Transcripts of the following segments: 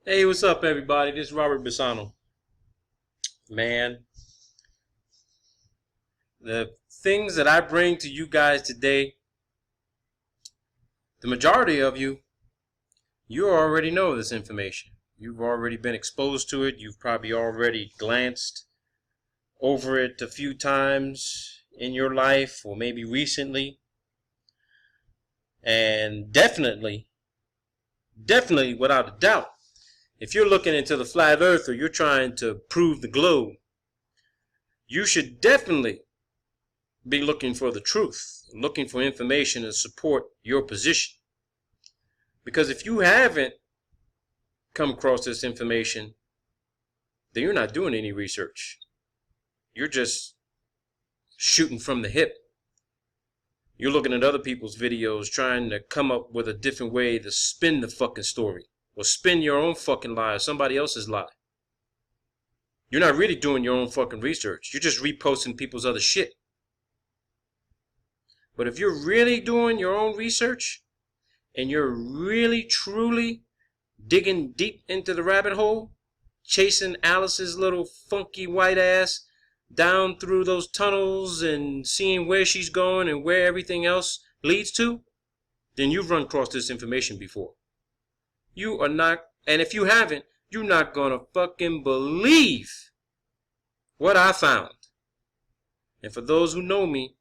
Hey, what's up, everybody? This is Robert Bassano. Man, the things that I bring to you guys today, the majority of you already know this information. You've already been exposed to it. You've probably already glanced over it a few times in your life, or maybe recently. And definitely, without a doubt, if you're looking into the flat earth or you're trying to prove the globe, you should definitely be looking for the truth, looking for information to support your position. Because if you haven't come across this information, then you're not doing any research. You're just shooting from the hip. You're looking at other people's videos trying to come up with a different way to spin the fucking story, or spin your own fucking lie or somebody else's lie. You're not really doing your own fucking research. You're just reposting people's other shit. But if you're really doing your own research, and you're really truly digging deep into the rabbit hole, chasing Alice's little funky white ass down through those tunnels and seeing where she's going and where everything else leads to, then you've run across this information before. You are not, and if you haven't, you're not gonna fucking believe what I found. And for those who know me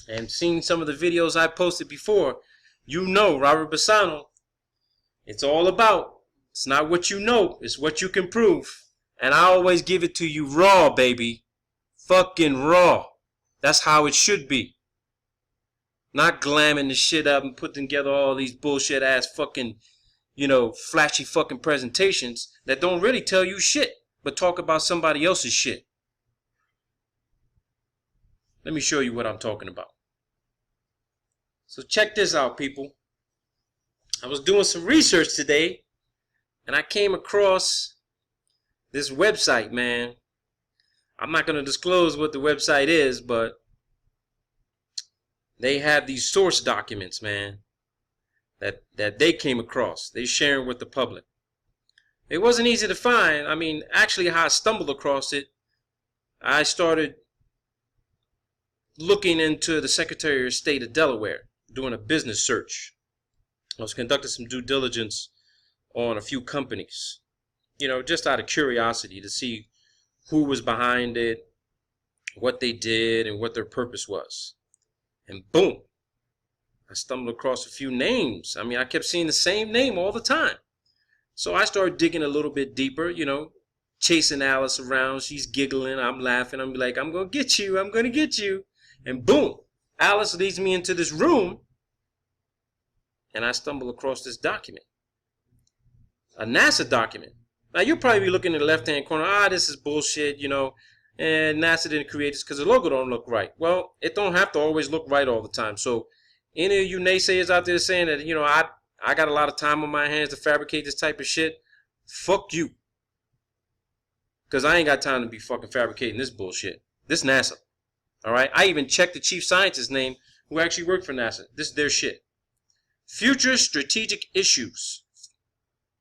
and seen some of the videos I posted before, you know Robert Bassano. It's all about, it's not what you know, it's what you can prove. And I always give it to you raw, baby. Fucking raw. That's how it should be. Not glamming the shit up and putting together all these bullshit ass fucking, flashy fucking presentations that don't really tell you shit, but talk about somebody else's shit. Let me show you what I'm talking about. So check this out, people. I was doing some research today, and I came across this website, man. I'm not going to disclose what the website is, but they have these source documents, man, that they came across. They sharing with the public. It wasn't easy to find. I mean, actually, how I stumbled across it, I started looking into the Secretary of State of Delaware, doing a business search. I was conducting some due diligence on a few companies, just out of curiosity to see who was behind it, what they did, and what their purpose was. And boom, I stumbled across a few names. I mean, I kept seeing the same name all the time. So I started digging a little bit deeper, chasing Alice around. She's giggling, I'm laughing. I'm like, I'm going to get you, I'm going to get you. And boom, Alice leads me into this room, and I stumble across this document. A NASA document. Now, you'll probably be looking in the left-hand corner, this is bullshit, and NASA didn't create this because the logo don't look right. Well, it don't have to always look right all the time. So, any of you naysayers out there saying that, I got a lot of time on my hands to fabricate this type of shit, fuck you. Because I ain't got time to be fucking fabricating this bullshit. This NASA. Alright? I even checked the chief scientist's name who actually worked for NASA. This is their shit. Future Strategic Issues.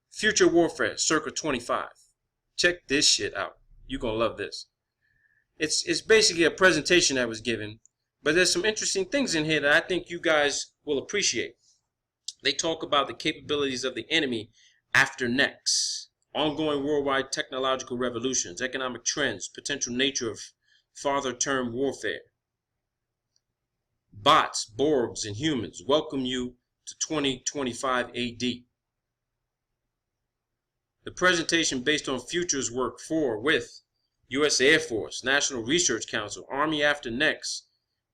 Future Warfare, circa 25. Check this shit out. You're going to love this. It's basically a presentation that was given, but there's some interesting things in here that I think you guys will appreciate. They talk about the capabilities of the enemy after next, ongoing worldwide technological revolutions, economic trends, potential nature of farther-term warfare. Bots, Borgs, and humans welcome you to 2025 AD. The presentation based on futures work with U.S. Air Force, National Research Council, Army After Next,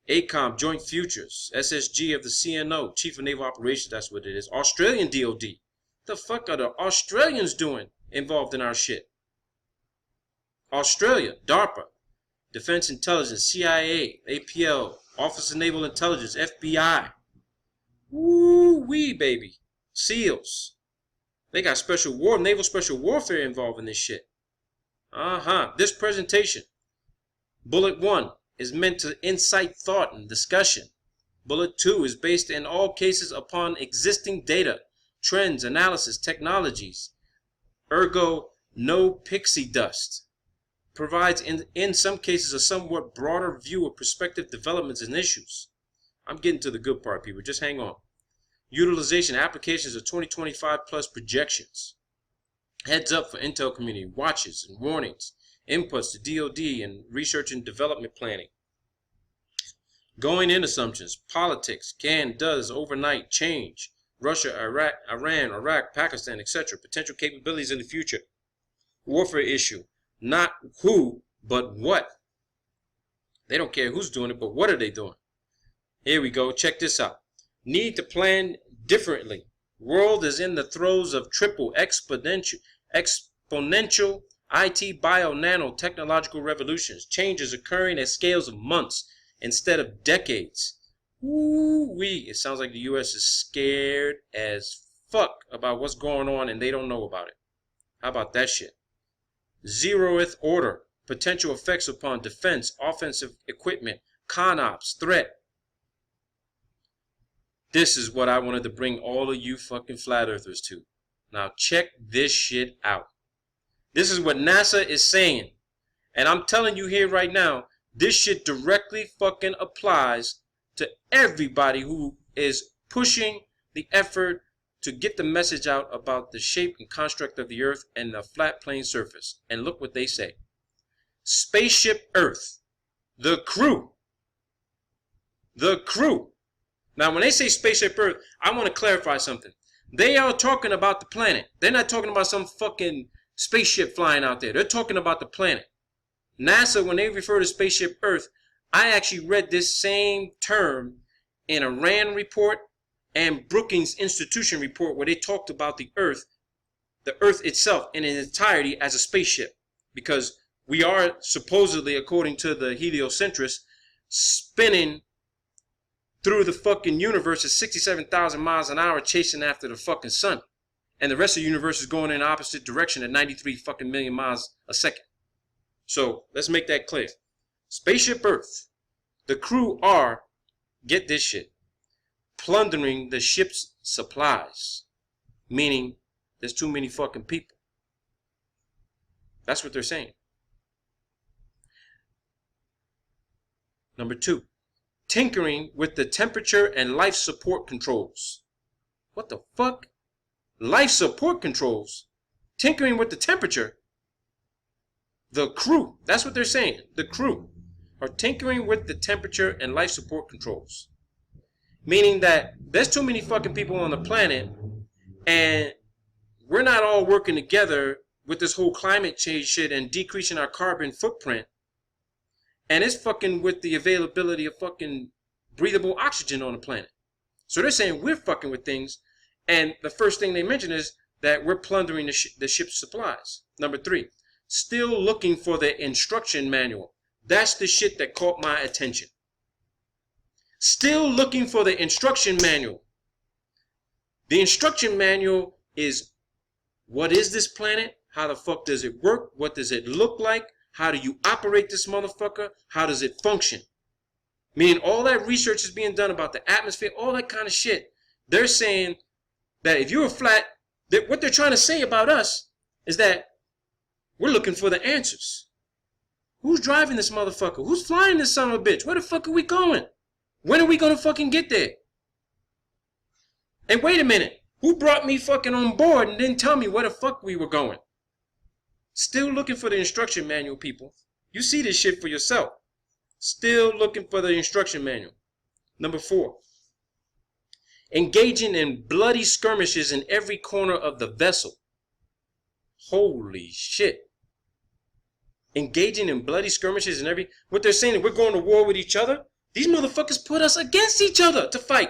ACOM Joint Futures, SSG of the CNO, Chief of Naval Operations, that's what it is, Australian DOD. The fuck are the Australians doing involved in our shit? Australia, DARPA, Defense Intelligence, CIA, APL, Office of Naval Intelligence, FBI. Woo-wee, baby. SEALs. They got naval special warfare involved in this shit. This presentation, bullet 1, is meant to incite thought and discussion. Bullet 2 is based in all cases upon existing data, trends, analysis, technologies, Ergo, no pixie dust. Provides in some cases a somewhat broader view of prospective developments and issues. I'm getting to the good part, people. Just hang on. Utilization applications of 2025 plus projections. Heads up for Intel community, watches and warnings, inputs to DoD and research and development planning. Going in assumptions, politics, can, does, overnight, change, Russia, Iran, Iraq, Pakistan, etc. Potential capabilities in the future. Warfare issue, not who, but what. They don't care who's doing it, but what are they doing? Here we go, check this out. Need to plan differently. World is in the throes of triple exponential IT bio nano technological revolutions. Changes occurring at scales of months instead of decades. Woo-wee. It sounds like the U.S. is scared as fuck about what's going on and they don't know about it. How about that shit? Zeroth order. Potential effects upon defense, offensive equipment, con ops, threat. This is what I wanted to bring all of you fucking flat earthers to. Now check this shit out. This is what NASA is saying. And I'm telling you here right now, this shit directly fucking applies to everybody who is pushing the effort to get the message out about the shape and construct of the Earth and the flat plane surface. And look what they say. Spaceship Earth. The crew. The crew. Now, when they say Spaceship Earth, I want to clarify something. They are talking about the planet. They're not talking about some fucking spaceship flying out there. They're talking about the planet. NASA, when they refer to Spaceship Earth, I actually read this same term in a RAND report and Brookings Institution report where they talked about the Earth itself in its entirety as a spaceship. Because we are supposedly, according to the heliocentrists, spinning through the fucking universe at 67,000 miles an hour chasing after the fucking sun. And the rest of the universe is going in the opposite direction at 93 fucking million miles a second. So, let's make that clear. Spaceship Earth. The crew are, get this shit, plundering the ship's supplies. Meaning, there's too many fucking people. That's what they're saying. Number 2. Tinkering with the temperature and life support controls. What the fuck? Life support controls? Tinkering with the temperature? The crew, that's what they're saying. The crew are tinkering with the temperature and life support controls. Meaning that there's too many fucking people on the planet and we're not all working together with this whole climate change shit and decreasing our carbon footprint. And it's fucking with the availability of fucking breathable oxygen on the planet. So they're saying we're fucking with things. And the first thing they mention is that we're plundering the ship's supplies. Number 3, still looking for the instruction manual. That's the shit that caught my attention. Still looking for the instruction manual. The instruction manual is, what is this planet? How the fuck does it work? What does it look like? How do you operate this motherfucker? How does it function? Meaning all that research is being done about the atmosphere, all that kind of shit. They're saying that if you're flat, what they're trying to say about us is that we're looking for the answers. Who's driving this motherfucker? Who's flying this son of a bitch? Where the fuck are we going? When are we gonna fucking get there? And wait a minute, who brought me fucking on board and didn't tell me where the fuck we were going? Still looking for the instruction manual, people. You see this shit for yourself. Still looking for the instruction manual. Number 4. Engaging in bloody skirmishes in every corner of the vessel. Holy shit. Engaging in bloody skirmishes in every... What they're saying is we're going to war with each other. These motherfuckers put us against each other to fight.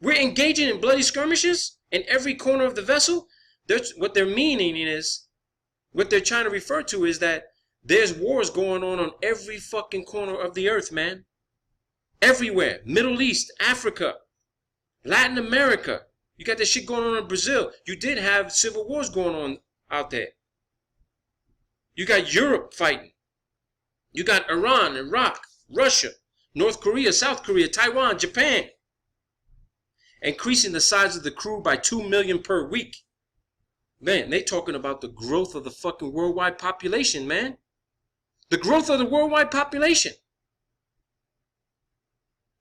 We're engaging in bloody skirmishes in every corner of the vessel. What they're meaning is... What they're trying to refer to is that there's wars going on every fucking corner of the earth, man. Everywhere. Middle East, Africa, Latin America. You got this shit going on in Brazil. You did have civil wars going on out there. You got Europe fighting. You got Iran, Iraq, Russia, North Korea, South Korea, Taiwan, Japan. Increasing the size of the crew by 2 million per week. Man, they talking about the growth of the fucking worldwide population, man. The growth of the worldwide population.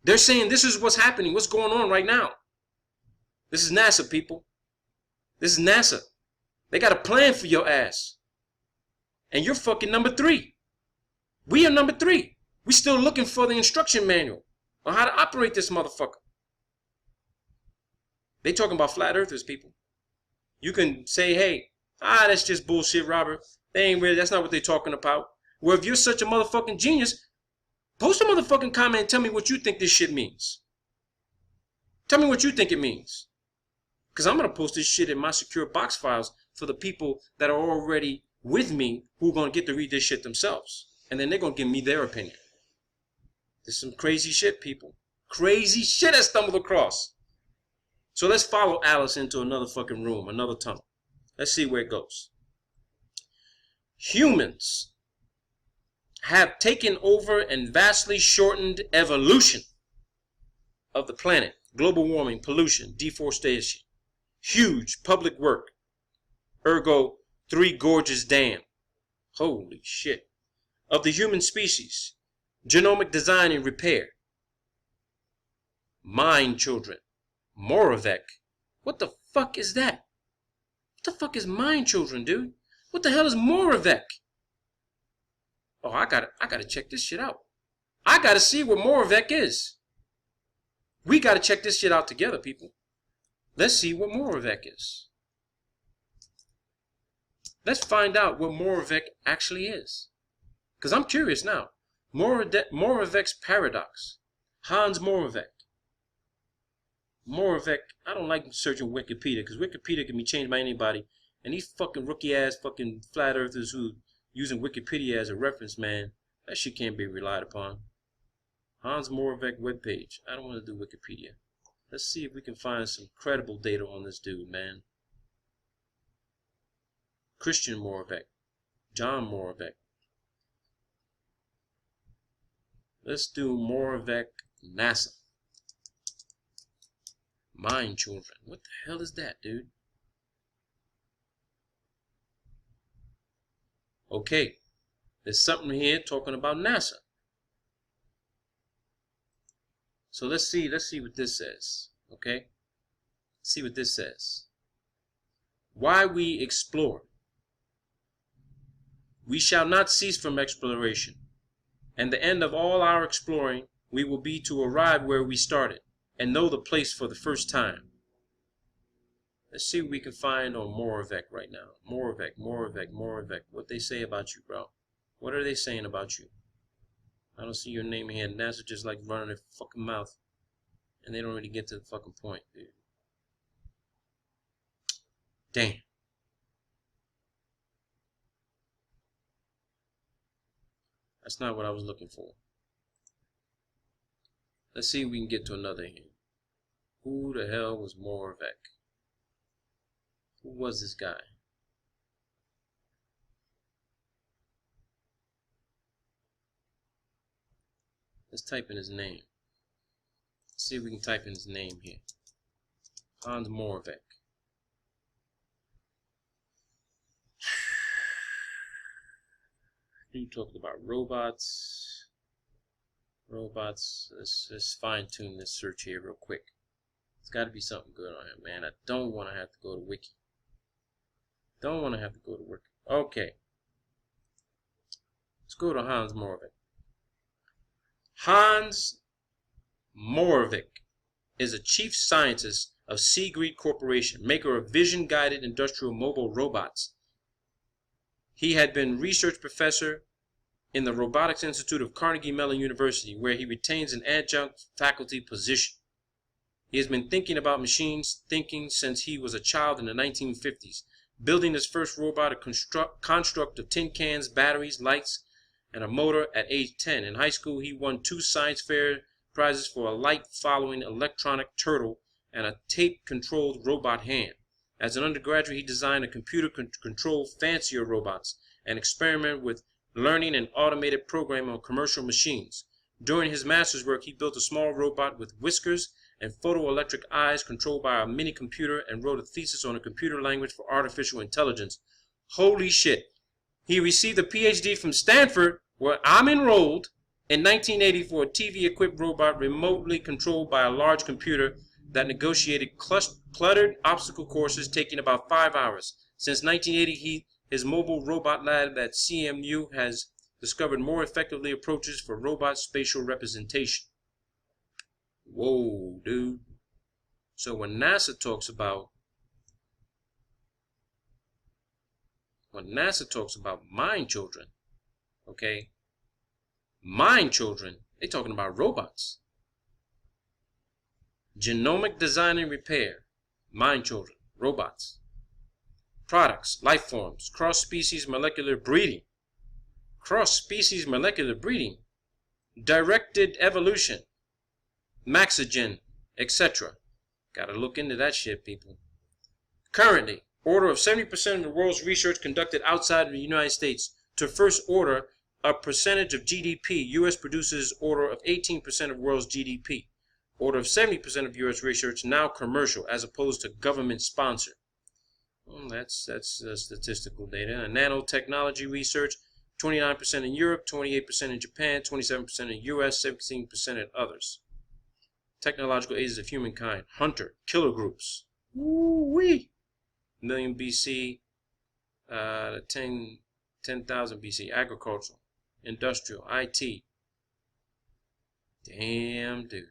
They're saying this is what's happening, what's going on right now. This is NASA, people. This is NASA. They got a plan for your ass. And you're fucking number 3. We are number 3. We still looking for the instruction manual on how to operate this motherfucker. They talking about flat earthers, people. You can say, hey, that's just bullshit, Robert. They ain't really, that's not what they talking about. Well, if you're such a motherfucking genius, post a motherfucking comment and tell me what you think this shit means. Tell me what you think it means. Because I'm going to post this shit in my secure box files for the people that are already with me who are going to get to read this shit themselves. And then they're going to give me their opinion. This is some crazy shit, people. Crazy shit I stumbled across. So let's follow Alice into another fucking room, another tunnel. Let's see where it goes. Humans have taken over and vastly shortened evolution of the planet. Global warming, pollution, deforestation, huge public work. Ergo, 3 gorges dam. Holy shit. Of the human species, genomic design and repair. Mind children. Moravec. What the fuck is that? What the fuck is mind children, dude? What the hell is Moravec? Oh, I gotta check this shit out. I gotta see what Moravec is. We gotta check this shit out together, people. Let's see what Moravec is. Let's find out what Moravec actually is. Because I'm curious now. Moravec's paradox. Hans Moravec. Moravec, I don't like searching Wikipedia because Wikipedia can be changed by anybody. And these fucking rookie ass fucking flat earthers who using Wikipedia as a reference, man, that shit can't be relied upon. Hans Moravec webpage. I don't want to do Wikipedia. Let's see if we can find some credible data on this dude, man. Christian Moravec. John Moravec. Let's do Moravec NASA. Mind children. What the hell is that, dude? Okay. There's something here talking about NASA. So let's see what this says. Okay? Let's see what this says. Why we explore. We shall not cease from exploration. And the end of all our exploring, we will be to arrive where we started and know the place for the first time. Let's see what we can find on Moravec right now. Moravec. What they say about you, bro? What are they saying about you? I don't see your name here. NASA just like running their fucking mouth. And they don't really get to the fucking point, dude. Damn. That's not what I was looking for. Let's see if we can get to another here. Who the hell was Moravec? Who was this guy? Let's type in his name. Let's see if we can type in his name here. Hans Moravec. You talked about robots. Let's fine tune this search here real quick. It's got to be something good on here, man. I don't want to have to go to Wiki. Don't want to have to go to work. Okay. Let's go to Hans Moravec. Hans Moravec is a chief scientist of Seagrid Corporation, maker of vision-guided industrial mobile robots. He had been research professor in the Robotics Institute of Carnegie Mellon University, where he retains an adjunct faculty position. He has been thinking about machines thinking since he was a child in the 1950s, building his first robot, a construct of tin cans, batteries, lights, and a motor at age 10. In high school, he won 2 science fair prizes for a light-following electronic turtle and a tape-controlled robot hand. As an undergraduate, he designed a computer-controlled fancier robots and experimented with learning and automated programming on commercial machines. During his master's work, he built a small robot with whiskers and photoelectric eyes controlled by a mini computer, and wrote a thesis on a computer language for artificial intelligence. Holy shit. He received a PhD from Stanford, where I'm enrolled, in 1980 for a TV-equipped robot remotely controlled by a large computer that negotiated cluttered obstacle courses taking about 5 hours. Since 1980, his mobile robot lab at CMU has discovered more effectively approaches for robot spatial representation. Whoa, dude. So when NASA talks about mind children, okay, mind children, they're talking about robots. Genomic design and repair, mind children, robots. Products, life forms, cross-species molecular breeding. Cross-species molecular breeding. Directed evolution. Maxogen, etc. Gotta look into that shit, people. Currently, order of 70% of the world's research conducted outside of the United States. To first order a percentage of GDP, U.S. produces order of 18% of world's GDP. Order of 70% of U.S. research now commercial as opposed to government sponsored. Well, that's statistical data. Nanotechnology research, 29% in Europe, 28% in Japan, 27% in the U.S., 17% in others. Technological ages of humankind. Hunter, killer groups. Woo-wee. Million BC, 10,000 BC. Agricultural, industrial, IT. Damn, dude.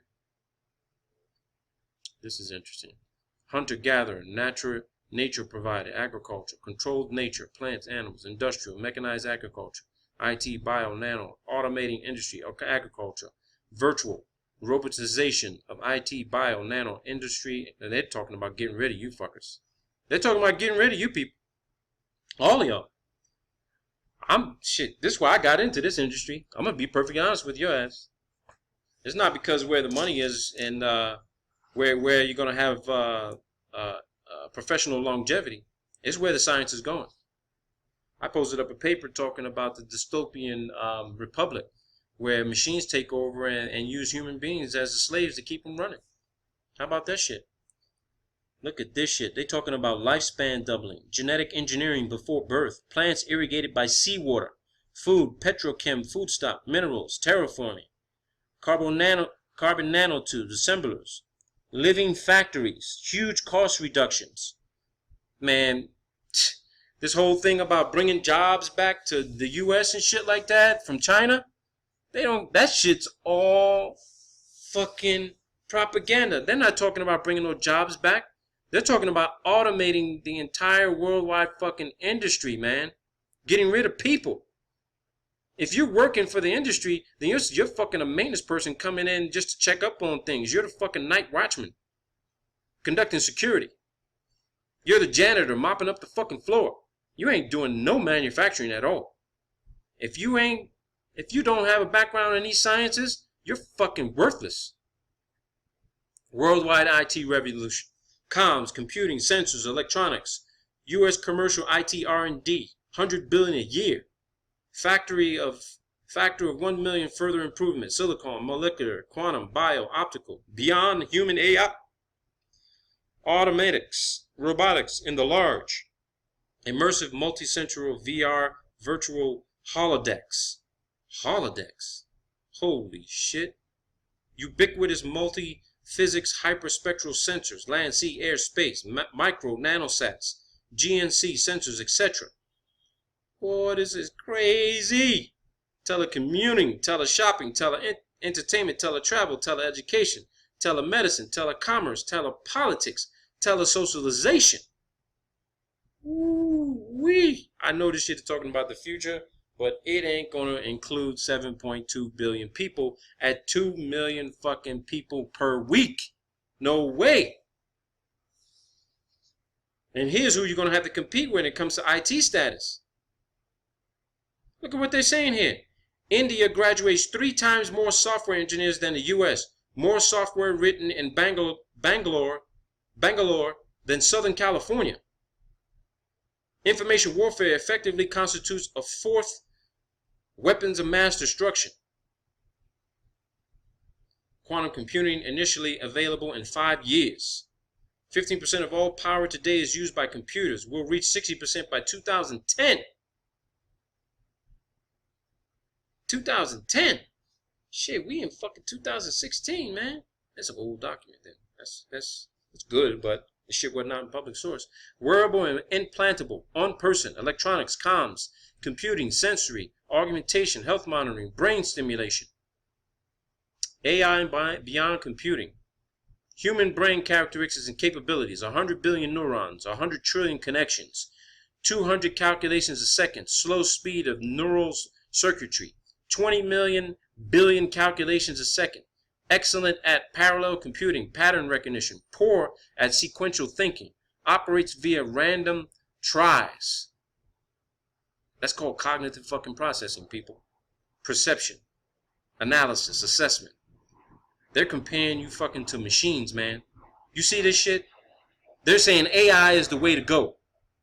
This is interesting. Hunter-gatherer, nature provided, agriculture, controlled nature, plants, animals, industrial, mechanized agriculture, IT, bio, nano, automating industry, agriculture, virtual, robotization of IT, bio, nano, industry. And they're talking about getting rid of you fuckers. They're talking about getting rid of you people. All of y'all. Shit, this is why I got into this industry. I'm going to be perfectly honest with your ass. It's not because where the money is and where you're going to have professional longevity. It's where the science is going. I posted up a paper talking about the dystopian republic where machines take over and use human beings as the slaves to keep them running. How about that shit? Look at this shit. They talking about lifespan doubling, genetic engineering before birth, plants irrigated by seawater, food, petrochem, foodstuff, minerals, terraforming, carbon nanotubes, assemblers, living factories, huge cost reductions. Man, this whole thing about bringing jobs back to the U.S. and shit like that from China, that shit's all fucking propaganda. They're not talking about bringing no jobs back. They're talking about automating the entire worldwide fucking industry, man. Getting rid of people. If you're working for the industry, then you're fucking a maintenance person coming in just to check up on things. You're the fucking night watchman conducting security. You're the janitor mopping up the fucking floor. You ain't doing no manufacturing at all. If you don't have a background in these sciences, you're fucking worthless. Worldwide IT revolution. Comms, computing, sensors, electronics. U.S. commercial IT R&D. $100 billion a year. Factor of 1 million further improvement. Silicon, molecular, quantum, bio, optical. Beyond human AI. Automatics, robotics in the large. Immersive multi-sensory VR virtual holodecks. Holodecks. Holy shit. Ubiquitous multi-physics hyperspectral sensors. Land, sea, air, space. Micro, nanosats. GNC sensors, etc. Boy, this is crazy. Telecommuting, teleshopping, tele-entertainment, teletravel, teleeducation, telemedicine, telecommerce, telepolitics, telesocialization. Ooh-wee. I know this shit is talking about the future, but it ain't gonna include 7.2 billion people at 2 million fucking people per week. No way. And here's who you're gonna have to compete when it comes to IT status. Look at what they're saying here. India graduates 3 times more software engineers than the U.S. More software written in Bangalore than Southern California. Information warfare effectively constitutes a 4th weapons of mass destruction. Quantum computing initially available in 5 years. 15% of all power today is used by computers. We'll reach 60% by 2010. 2010? Shit, we in fucking 2016, man. That's an old document then. That's good, but the shit was not in public source. Wearable and implantable, on-person, electronics, comms, computing, sensory, augmentation, health monitoring, brain stimulation. AI and beyond computing. Human brain characteristics and capabilities. 100 billion neurons, 100 trillion connections, 200 calculations a second, slow speed of neural circuitry, 20 million billion calculations a second, excellent at parallel computing, pattern recognition, poor at sequential thinking, operates via random tries. That's called cognitive fucking processing, people. Perception, analysis, assessment. They're comparing you fucking to machines, man. You see this shit? They're saying AI is the way to go.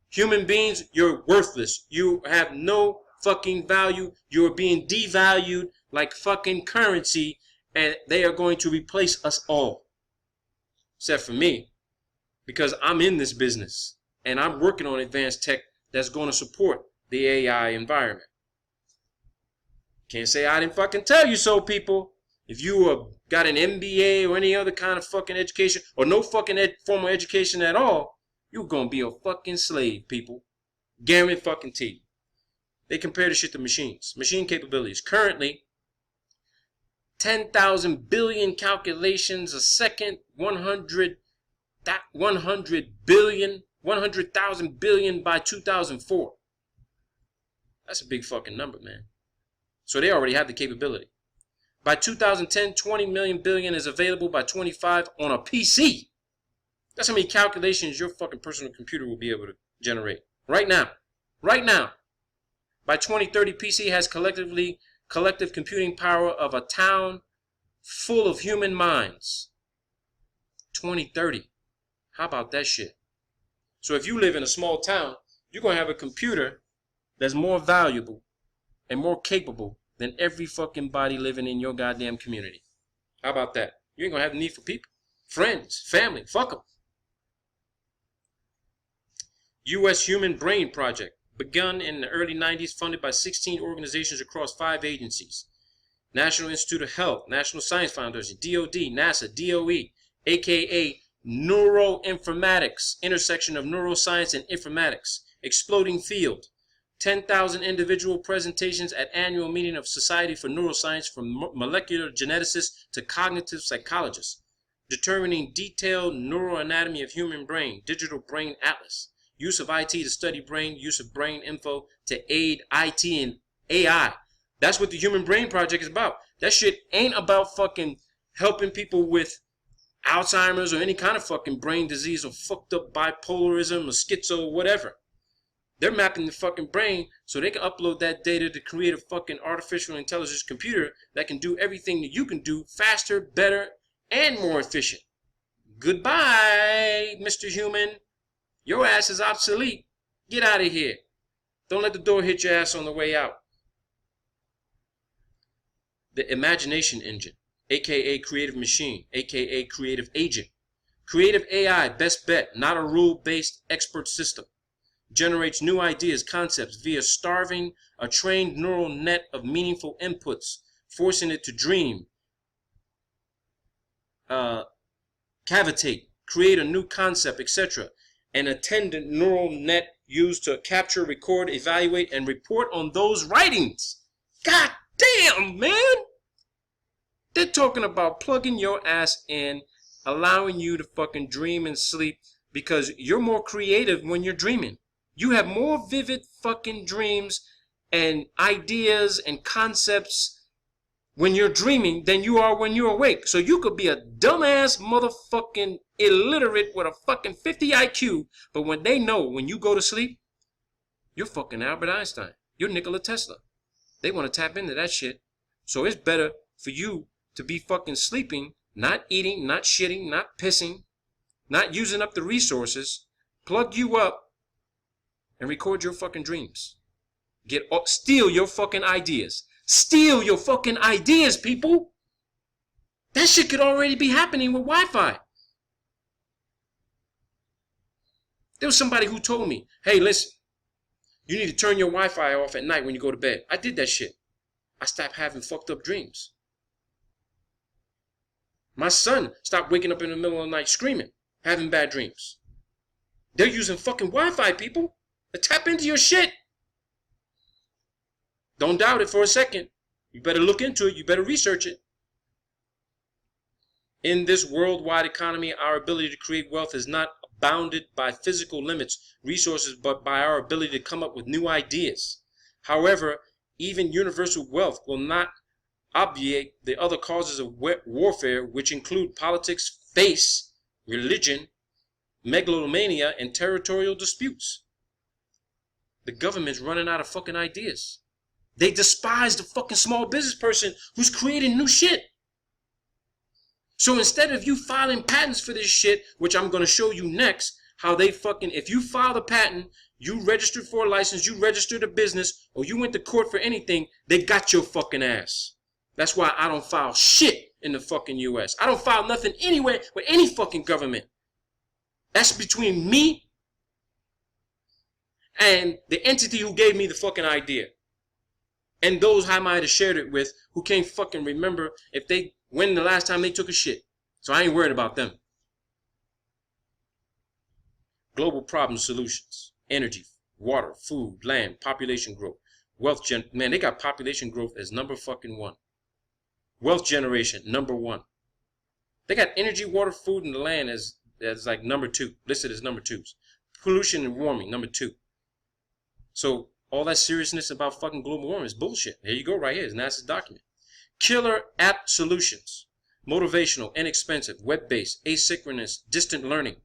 Human beings, you're worthless. You have no fucking value. You're being devalued like fucking currency, and they are going to replace us all. Except for me, because I'm in this business, and I'm working on advanced tech that's going to support the AI environment. Can't say I didn't fucking tell you so, people. If you got an MBA or any other kind of fucking education, or no fucking formal education at all, you're gonna be a fucking slave, people. Guarantee fucking T. They compare the shit to machines. Machine capabilities. Currently, 10,000 billion calculations a second, 100,000 billion by 2004. That's a big fucking number, man. So they already have the capability. By 2010, 20 million billion is available by 25 on a PC. That's how many calculations your fucking personal computer will be able to generate. Right now. Right now. By 2030, PC has collective computing power of a town full of human minds. 2030. How about that shit? So if you live in a small town, you're going to have a computer that's more valuable and more capable than every fucking body living in your goddamn community. How about that? You ain't gonna have the need for people. Friends, family, fuck them. U.S. Human Brain Project, begun in the early 90s, funded by 16 organizations across 5 agencies. National Institute of Health, National Science Foundation, DOD, NASA, DOE, aka Neuroinformatics, intersection of neuroscience and informatics, exploding field. 10,000 individual presentations at annual meeting of Society for Neuroscience, from molecular geneticists to cognitive psychologists, determining detailed neuroanatomy of human brain, digital brain atlas, use of IT to study brain, use of brain info to aid IT and AI. That's what the Human Brain Project is about. That shit ain't about fucking helping people with Alzheimer's or any kind of fucking brain disease or fucked up bipolarism or schizo or whatever. They're mapping the fucking brain so they can upload that data to create a fucking artificial intelligence computer that can do everything that you can do faster, better, and more efficient. Goodbye, Mr. Human. Your ass is obsolete. Get out of here. Don't let the door hit your ass on the way out. The imagination engine, aka creative machine, aka creative agent. Creative AI, best bet, not a rule-based expert system. Generates new ideas, concepts via starving a trained neural net of meaningful inputs, forcing it to dream, cavitate, create a new concept, etc. An attendant neural net used to capture, record, evaluate, and report on those writings. God damn, man! They're talking about plugging your ass in, allowing you to fucking dream and sleep, because you're more creative when you're dreaming. You have more vivid fucking dreams and ideas and concepts when you're dreaming than you are when you're awake. So you could be a dumbass motherfucking illiterate with a fucking 50 IQ, but when they know when you go to sleep, you're fucking Albert Einstein. You're Nikola Tesla. They want to tap into that shit. So it's better for you to be fucking sleeping, not eating, not shitting, not pissing, not using up the resources, plug you up, and record your fucking dreams. Steal your fucking ideas. Steal your fucking ideas, people. That shit could already be happening with Wi-Fi. There was somebody who told me, hey, listen, you need to turn your Wi-Fi off at night when you go to bed. I did that shit. I stopped having fucked up dreams. My son stopped waking up in the middle of the night screaming, having bad dreams. They're using fucking Wi-Fi, people. Tap into your shit. Don't doubt it for a second. You better look into it. You better research it. In this worldwide economy, our ability to create wealth is not bounded by physical limits, resources, but by our ability to come up with new ideas. However, even universal wealth will not obviate the other causes of warfare, which include politics, faith, religion, megalomania, and territorial disputes. The government's running out of fucking ideas. They despise the fucking small business person who's creating new shit. So instead of you filing patents for this shit, which I'm going to show you next, how they fucking, if you file a patent, you registered for a license, you registered a business, or you went to court for anything, they got your fucking ass. That's why I don't file shit in the fucking US. I don't file nothing anywhere with any fucking government. That's between me and the entity who gave me the fucking idea. And those I might have shared it with who can't fucking remember when the last time they took a shit. So I ain't worried about them. Global problem solutions. Energy, water, food, land, population growth, wealth man, they got population growth as number fucking one. Wealth generation, number one. They got energy, water, food, and the land as like number two, listed as number twos. Pollution and warming, number two. So all that seriousness about fucking global warming is bullshit. Here you go, right here. It's NASA's document. Killer app solutions. Motivational, inexpensive, web-based, asynchronous, distant learning.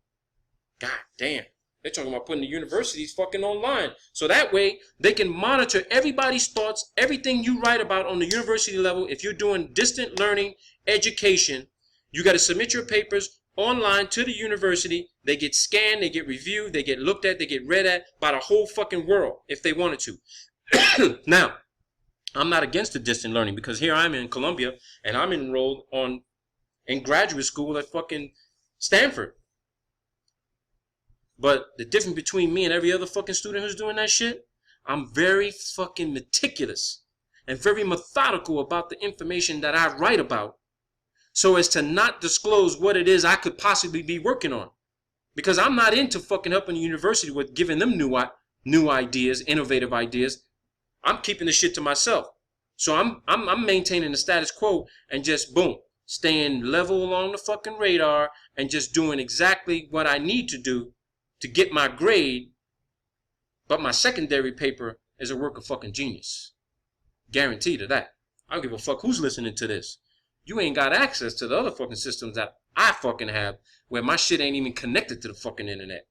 God damn. They're talking about putting the universities fucking online. So that way, they can monitor everybody's thoughts, everything you write about on the university level. If you're doing distant learning education, you got to submit your papers online to the university. They get scanned, they get reviewed, they get looked at, they get read at by the whole fucking world if they wanted to. Now, I'm not against the distant learning because here I'm in Columbia and I'm enrolled in graduate school at fucking Stanford. But the difference between me and every other fucking student who's doing that shit, I'm very fucking meticulous and very methodical about the information that I write about so as to not disclose what it is I could possibly be working on. Because I'm not into fucking helping the university with giving them new ideas, innovative ideas. I'm keeping the shit to myself. So I'm maintaining the status quo and just boom, staying level along the fucking radar and just doing exactly what I need to do to get my grade. But my secondary paper is a work of fucking genius. Guaranteed of that. I don't give a fuck who's listening to this. You ain't got access to the other fucking systems that I fucking have where my shit ain't even connected to the fucking internet.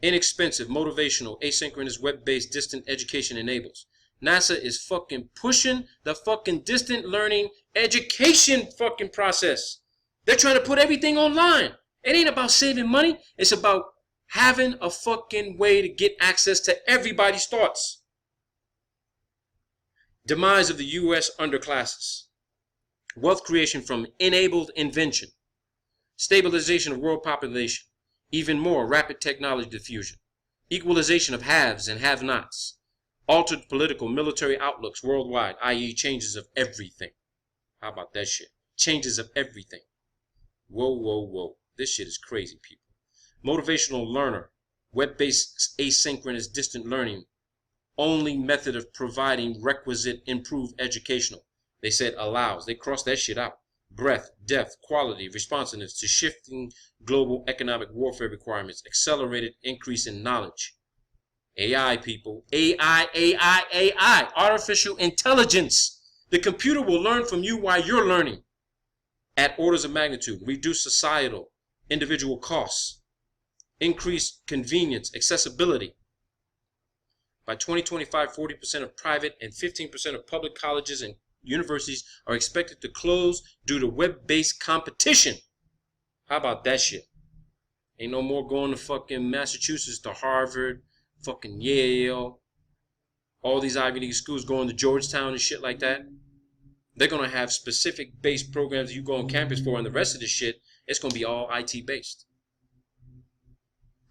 Inexpensive, motivational, asynchronous, web-based, distant education enables. NASA is fucking pushing the fucking distant learning education fucking process. They're trying to put everything online. It ain't about saving money. It's about having a fucking way to get access to everybody's thoughts. Demise of the U.S. underclasses. Wealth creation from enabled invention. Stabilization of world population. Even more rapid technology diffusion. Equalization of haves and have-nots. Altered political military outlooks worldwide, i.e. changes of everything. How about that shit? Changes of everything. Whoa, whoa, whoa. This shit is crazy, people. Motivational learner. Web-based asynchronous distant learning. Only method of providing requisite improved educational. They said allows. They crossed that shit out. Breadth, depth, quality, responsiveness to shifting global economic warfare requirements. Accelerated increase in knowledge. AI, people. AI. Artificial intelligence. The computer will learn from you while you're learning. At orders of magnitude. Reduce societal, individual costs. Increase convenience, accessibility. By 2025, 40% of private and 15% of public colleges and universities are expected to close due to web-based competition. How about that shit? Ain't no more going to fucking Massachusetts to Harvard, fucking Yale, all these Ivy League schools going to Georgetown and shit like that. They're going to have specific based programs you go on campus for, and the rest of the shit, it's going to be all IT based.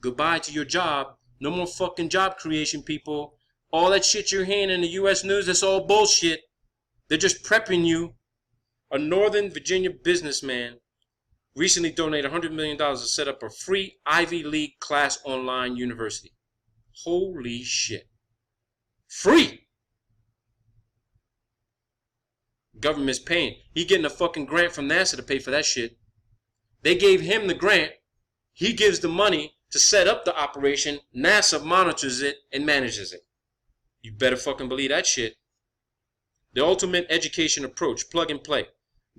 Goodbye to your job. No more fucking job creation, people. All that shit you're hearing in the U.S. news, that's all bullshit. They're just prepping you. A Northern Virginia businessman recently donated $100 million to set up a free Ivy League class online university. Holy shit. Free! Government's paying. He getting a fucking grant from NASA to pay for that shit. They gave him the grant. He gives the money to set up the operation. NASA monitors it and manages it. You better fucking believe that shit. The ultimate education approach, plug and play.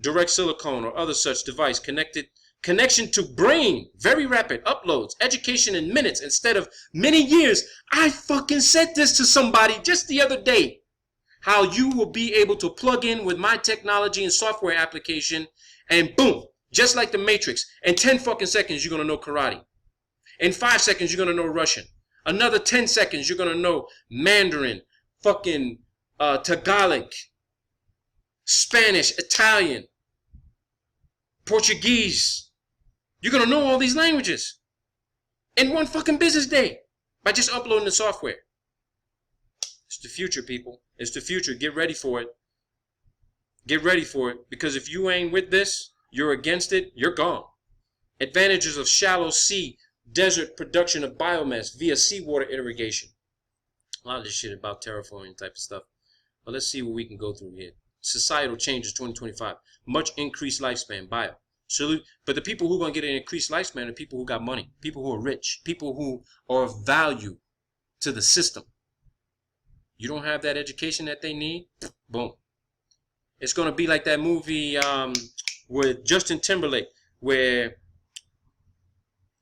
Direct silicone or other such device connection to brain, very rapid uploads, education in minutes instead of many years. I fucking said this to somebody just the other day. How you will be able to plug in with my technology and software application and boom, just like the Matrix, in 10 fucking seconds you're going to know karate. In 5 seconds you're going to know Russian. Another 10 seconds you're going to know Mandarin, fucking Tagalog, Spanish, Italian, Portuguese. You're going to know all these languages in one fucking business day by just uploading the software. It's the future, people. It's the future. Get ready for it. Get ready for it, because if you ain't with this, you're against it, you're gone. Advantages of shallow sea desert production of biomass via seawater irrigation. A lot of this shit about terraforming type of stuff. But let's see what we can go through here. Societal changes 2025. Much increased lifespan. Bio. But the people who are going to get an increased lifespan are people who got money. People who are rich. People who are of value to the system. You don't have that education that they need? Boom. It's going to be like that movie with Justin Timberlake, where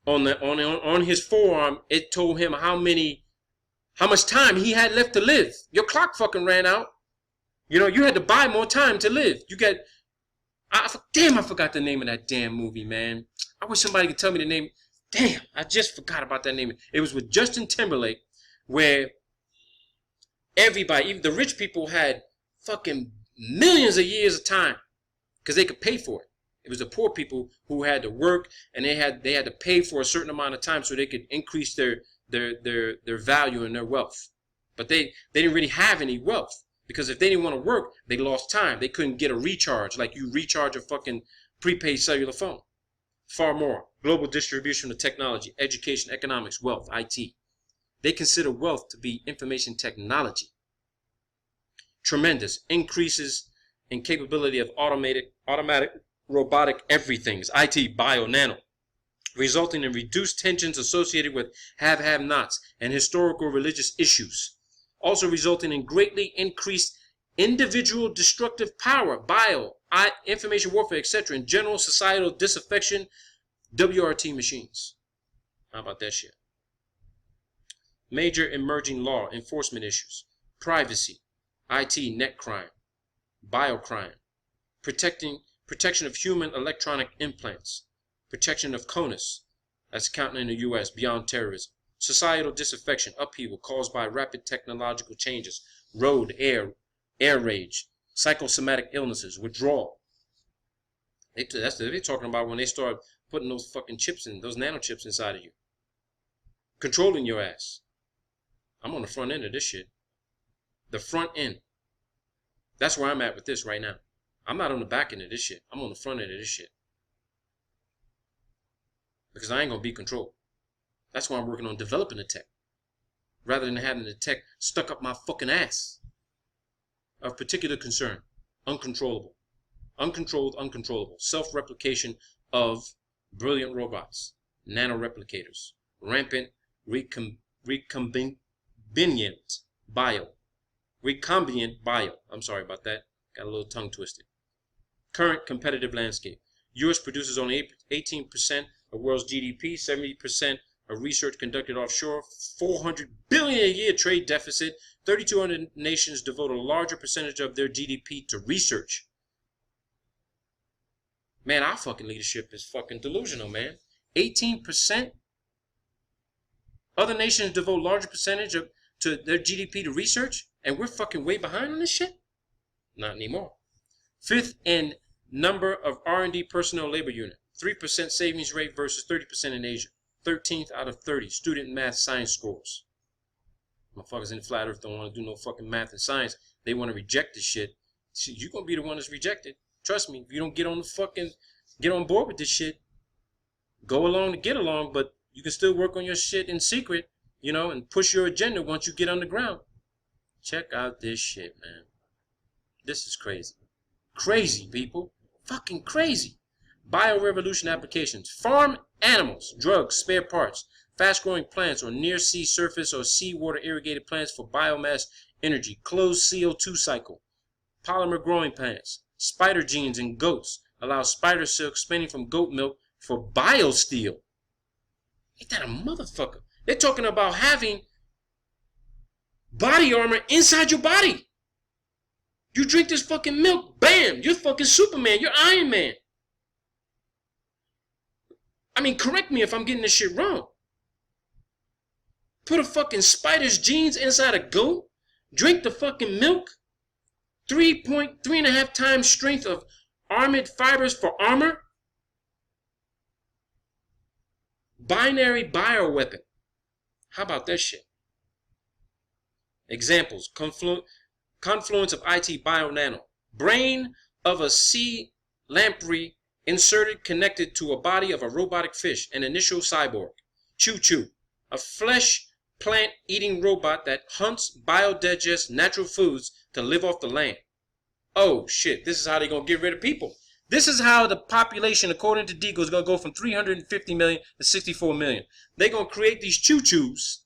on his forearm it told him how much time he had left to live. Your clock fucking ran out. You know, you had to buy more time to live. I forgot the name of that damn movie, man. I wish somebody could tell me the name. Damn, I just forgot about that name. It was with Justin Timberlake, where everybody, even the rich people, had fucking millions of years of time because they could pay for it. It was the poor people who had to work, and they had to pay for a certain amount of time so they could increase their value and their wealth. But they didn't really have any wealth, because if they didn't want to work, they lost time. They couldn't get a recharge like you recharge a fucking prepaid cellular phone. Far more. Global distribution of technology, education, economics, wealth, IT. They consider wealth to be information technology. Tremendous increases in capability of automatic, robotic everythings, IT, bio, nano, resulting in reduced tensions associated with have-nots and historical religious issues. Also resulting in greatly increased individual destructive power, information warfare, etc., and general societal disaffection, WRT machines. How about that shit? Major emerging law enforcement issues, privacy, IT, net crime, biocrime, protection of human electronic implants, protection of CONUS, that's counting in the U.S., beyond terrorism, societal disaffection, upheaval caused by rapid technological changes, road, air rage, psychosomatic illnesses, withdrawal. That's what they're talking about when they start putting those fucking chips in, those nanochips inside of you. Controlling your ass. I'm on the front end of this shit. The front end. That's where I'm at with this right now. I'm not on the back end of this shit. I'm on the front end of this shit. Because I ain't going to be controlled. That's why I'm working on developing the tech, rather than having the tech stuck up my fucking ass. Of particular concern. Uncontrollable. Uncontrolled, uncontrollable. Self-replication of brilliant robots. Nanoreplicators. Rampant recombinant bio. Recombinant bio. I'm sorry about that. Got a little tongue twisted. Current competitive landscape. U.S. produces only 18% of world's GDP, 70% of research conducted offshore, $400 billion a year trade deficit, 3,200 nations devote a larger percentage of their GDP to research. Man, our fucking leadership is fucking delusional, man. 18%? Other nations devote larger percentage to their GDP to research, and we're fucking way behind on this shit? Not anymore. Fifth in number of R&D personnel labor unit. 3% savings rate versus 30% in Asia. 13th out of 30 student math science scores. Motherfuckers in the flat earth don't want to do no fucking math and science. They want to reject this shit. You're going to be the one that's rejected. Trust me, if you don't get on board with this shit, go along to get along, but you can still work on your shit in secret, and push your agenda once you get underground. Check out this shit, man. This is crazy. Crazy, people. Fucking crazy. Biorevolution applications. Farm animals, drugs, spare parts, fast-growing plants or near-sea surface or seawater irrigated plants for biomass energy, closed CO2 cycle, polymer growing plants, spider genes in goats, allow spider silk spinning from goat milk for biosteel. Ain't that a motherfucker? They're talking about having body armor inside your body. You drink this fucking milk, bam, you're fucking Superman, you're Iron Man. I mean, correct me if I'm getting this shit wrong. Put a fucking spider's genes inside a goat, drink the fucking milk, 3.5 times strength of armored fibers for armor. Binary bioweapon. How about that shit? Examples. Confluence of IT BioNano. Brain of a sea lamprey inserted connected to a body of a robotic fish. An initial cyborg. Choo Choo. A flesh plant eating robot that hunts, biodigests natural foods to live off the land. Oh shit, this is how they're going to get rid of people. This is how the population, according to Deagle, is going to go from 350 million to 64 million. They're going to create these choo-choos,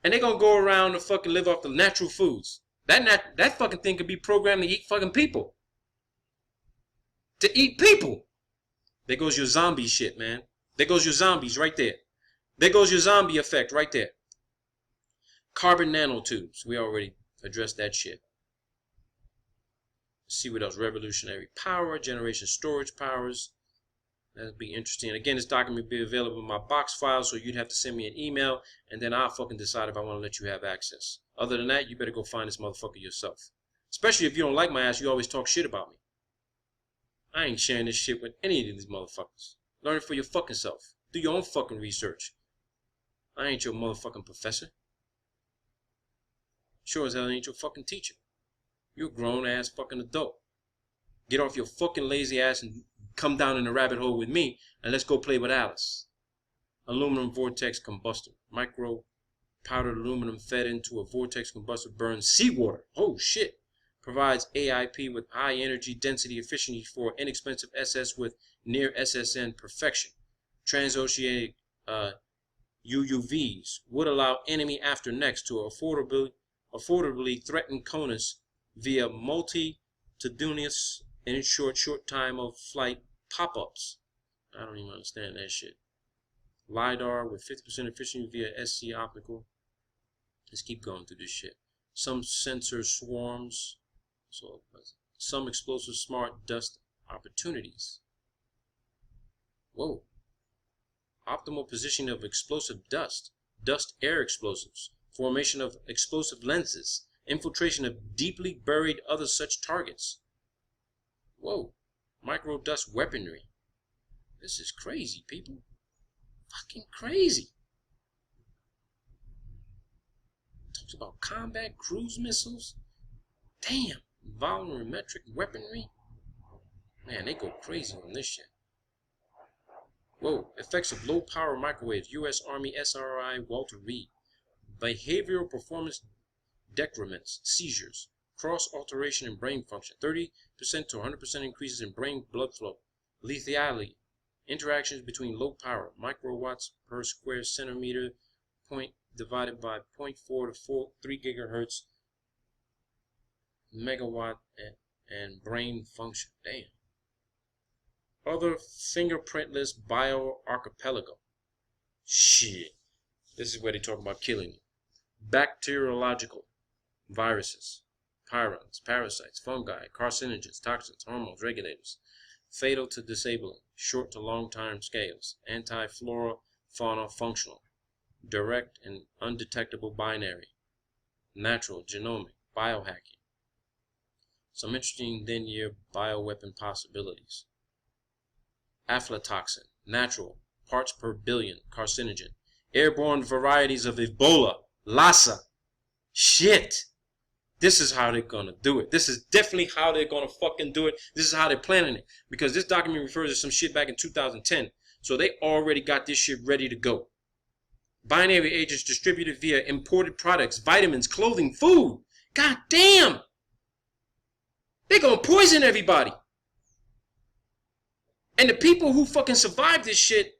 and they're going to go around and fucking live off the natural foods. That fucking thing could be programmed to eat fucking people. To eat people. There goes your zombie shit, man. There goes your zombies right there. There goes your zombie effect right there. Carbon nanotubes. We already addressed that shit. Let's see what else. Revolutionary power, generation storage powers. That'd be interesting. Again, this document will be available in my box file, so you'd have to send me an email, and then I'll fucking decide if I want to let you have access. Other than that, you better go find this motherfucker yourself. Especially if you don't like my ass, you always talk shit about me. I ain't sharing this shit with any of these motherfuckers. Learn it for your fucking self. Do your own fucking research. I ain't your motherfucking professor. Sure as hell ain't your fucking teacher. You're a grown-ass fucking adult. Get off your fucking lazy ass and come down in the rabbit hole with me, and let's go play with Alice. Aluminum vortex combustor. Micro powdered aluminum fed into a vortex combustor burns seawater. Oh shit. Provides AIP with high energy density efficiency for inexpensive SS with near SSN perfection. Transoceanic UUVs would allow enemy after next to affordably threaten CONUS via multitudinous and short time of flight pop-ups. I don't even understand that shit. LiDAR with 50% efficiency via SC optical. Let's keep going through this shit. Some sensor swarms. So some explosive smart dust opportunities. Whoa. Optimal positioning of explosive dust. Dust air explosives. Formation of explosive lenses. Infiltration of deeply buried other such targets. Whoa. Micro dust weaponry. This is crazy, people. Fucking crazy. Talks about combat cruise missiles. Damn. Volumetric weaponry. Man, they go crazy on this shit. Whoa. Effects of low power microwaves. U.S. Army SRI Walter Reed. Behavioral performance decrements, seizures, cross alteration in brain function, 30% to 100% increases in brain blood flow, lethality, interactions between low power, microwatts per square centimeter, point divided by 0.4 to 3 gigahertz, megawatt, and brain function. Damn. Other fingerprintless bioarchipelago. Shit. This is where they talk about killing you. Bacteriological. Viruses, pyrons, parasites, fungi, carcinogens, toxins, hormones, regulators, fatal to disabling, short to long time scales, anti-flora, fauna, functional, direct and undetectable binary, natural, genomic, biohacking, Some interesting then-year bioweapon possibilities. Aflatoxin, natural, parts per billion, carcinogen. Airborne varieties of Ebola, Lassa. Shit. This is how they're going to do it. This is definitely how they're going to fucking do it. This is how they're planning it. Because this document refers to some shit back in 2010. So they already got this shit ready to go. Binary agents distributed via imported products, vitamins, clothing, food. God damn. They're going to poison everybody. And the people who fucking survive this shit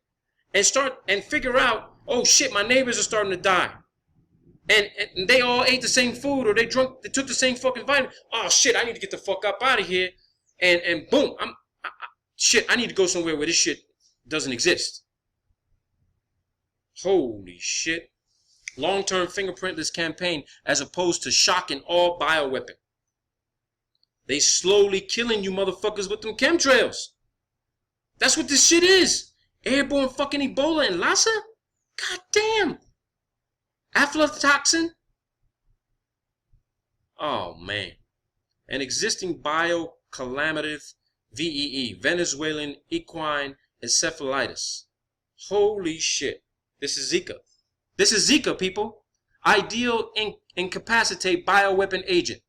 and start and figure out, oh shit, my neighbors are starting to die. And they all ate the same food, or they took the same fucking vitamin. Oh shit, I need to get the fuck up out of here. And boom, shit, I need to go somewhere where this shit doesn't exist. Holy shit. Long-term fingerprintless campaign as opposed to shocking all bioweapon. They slowly killing you motherfuckers with them chemtrails. That's what this shit is. Airborne fucking Ebola and Lassa? God damn. Aflatoxin? Oh, man. An existing biocalaminative VEE, Venezuelan equine encephalitis. Holy shit. This is Zika. This is Zika, people. Ideal incapacitate bioweapon agent.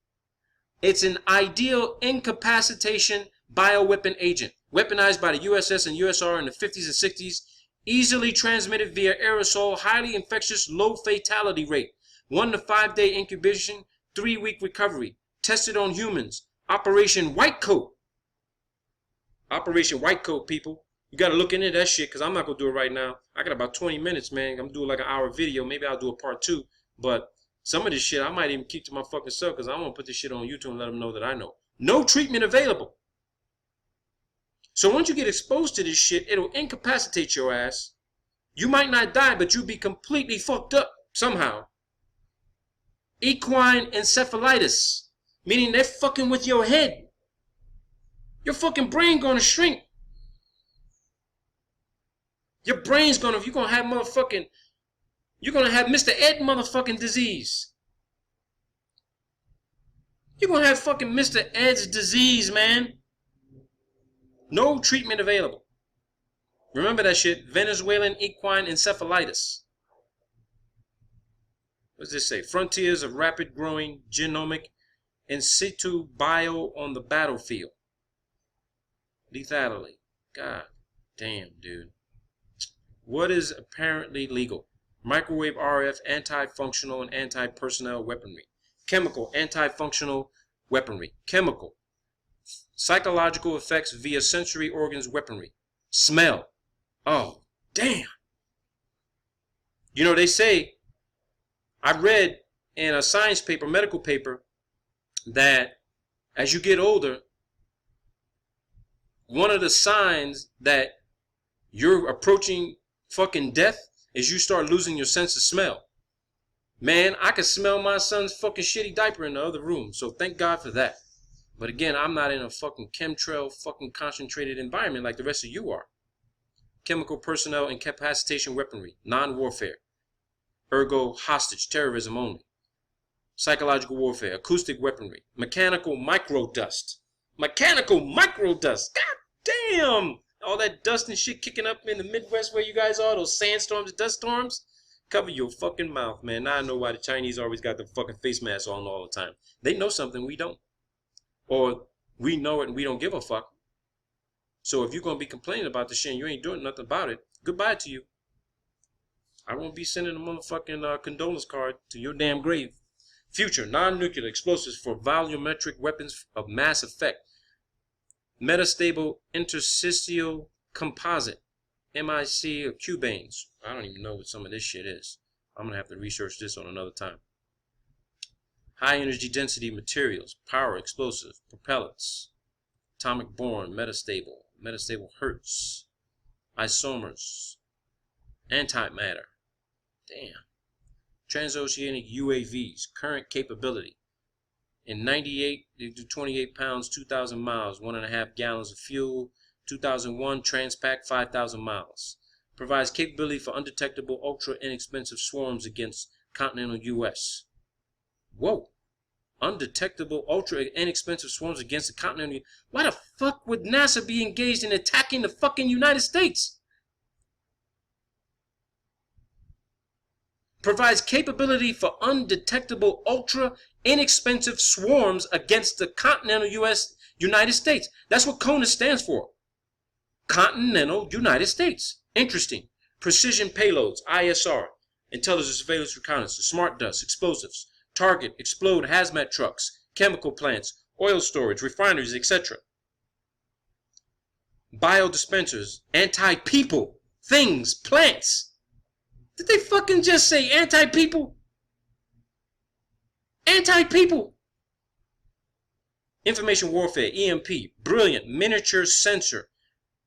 It's an ideal incapacitation bioweapon agent, weaponized by the USS and USR in the 50s and 60s, easily transmitted via aerosol, highly infectious, low fatality rate, 1 to 5 day incubation, 3-week recovery, tested on humans, Operation White Coat. Operation White Coat, people. You got to look into that shit, because I'm not going to do it right now. I got about 20 minutes, man. I'm doing like an hour video. Maybe I'll do a part 2. But some of this shit I might even keep to my fucking self, because I want to put this shit on YouTube and let them know that I know. No treatment available. So once you get exposed to this shit, it'll incapacitate your ass. You might not die, but you'll be completely fucked up somehow. Equine encephalitis, meaning they're fucking with your head. Your fucking brain gonna shrink. Your brain's gonna, you're gonna have motherfucking, you're gonna have Mr. Ed motherfucking disease. You're gonna have fucking Mr. Ed's disease, man. No treatment available. Remember that shit. Venezuelan equine encephalitis. What does this say? Frontiers of rapid growing genomic in situ bio on the battlefield. Lethality. God damn, dude. What is apparently legal? Microwave RF anti-functional and anti-personnel weaponry. Chemical anti-functional weaponry. Chemical. Psychological effects via sensory organs weaponry. Smell. Oh, damn. You know, they say, I read in a science paper, medical paper, that as you get older, one of the signs that you're approaching fucking death is you start losing your sense of smell. Man, I could smell my son's fucking shitty diaper in the other room, so thank God for that. But again, I'm not in a fucking chemtrail fucking concentrated environment like the rest of you are. Chemical personnel incapacitation weaponry, non-warfare. Ergo hostage, terrorism only. Psychological warfare, acoustic weaponry, mechanical microdust. Mechanical microdust. God damn! All that dust and shit kicking up in the Midwest where you guys are, those sandstorms, dust storms. Cover your fucking mouth, man. Now I know why the Chinese always got the fucking face masks on all the time. They know something we don't. Or we know it and we don't give a fuck. So if you're going to be complaining about this shit and you ain't doing nothing about it, goodbye to you. I won't be sending a motherfucking condolence card to your damn grave. Future, non-nuclear explosives for volumetric weapons of mass effect. Metastable interstitial composite. MIC or cubanes. I don't even know what some of this shit is. I'm going to have to research this on another time. High energy density materials. Power explosive. Propellants. Atomic boron. Metastable. Metastable hertz. Isomers. Antimatter. Damn. Transoceanic UAVs. Current capability. In 98, they do 28 pounds, 2,000 miles, 1.5 gallons of fuel. 2001, Transpac, 5,000 miles. Provides capability for undetectable, ultra inexpensive swarms against continental U.S. Whoa. undetectable, ultra inexpensive swarms against the continent. Why the fuck would NASA be engaged in attacking the fucking United States? Provides capability for undetectable, ultra inexpensive swarms against the continental United States. That's what CONUS stands for. Continental United States. Interesting. Precision payloads, ISR, intelligence, surveillance, reconnaissance, smart dust, explosives, target, explode, hazmat trucks, chemical plants, oil storage, refineries, etc. Biodispensers, anti-people, things, plants. Did they fucking just say anti-people? Anti-people. Information warfare, EMP, brilliant miniature sensor,